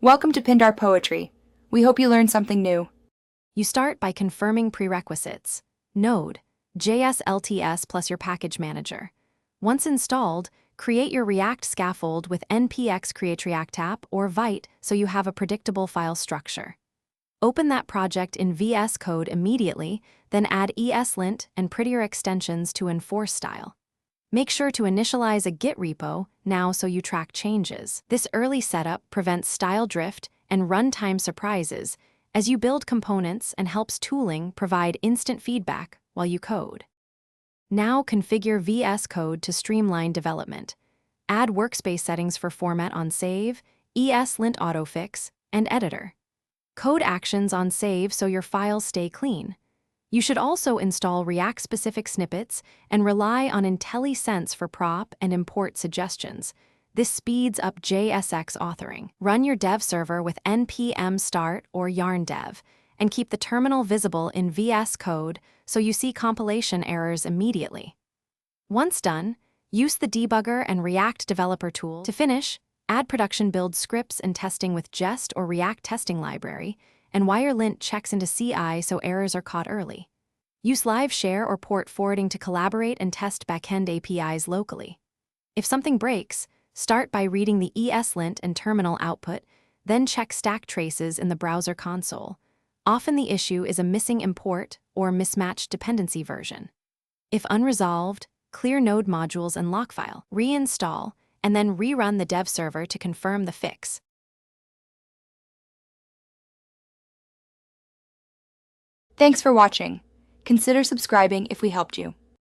Welcome to Pindar Poetry. We hope you learned something new. You start by confirming prerequisites. Node, JS LTS plus your package manager. Once installed, create your React scaffold with npx create React app or Vite so you have a predictable file structure. Open that project in VSCode immediately, then add ESLint and prettier extensions to enforce style. Make sure to initialize a Git repo now so you track changes. This early setup prevents style drift and runtime surprises as you build components and helps tooling provide instant feedback while you code. Now configure VS Code to streamline development. Add workspace settings for format on save, ESLint autofix, and editor. Code actions on save so your files stay clean. You should also install React-specific snippets and rely on IntelliSense for prop and import suggestions. This speeds up JSX authoring. Run your dev server with npm start or yarn dev, and keep the terminal visible in VS Code so you see compilation errors immediately. Once done, use the debugger and React developer tool. To finish, add production build scripts and testing with Jest or React testing library, and wire lint checks into CI so errors are caught early. Use live share or port forwarding to collaborate and test backend APIs locally. If something breaks, start by reading the ESLint and terminal output, then check stack traces in the browser console. Often the issue is a missing import or mismatched dependency version. If unresolved, clear node modules and lock file, reinstall, and then rerun the dev server to confirm the fix. Thanks for watching. Consider subscribing if we helped you.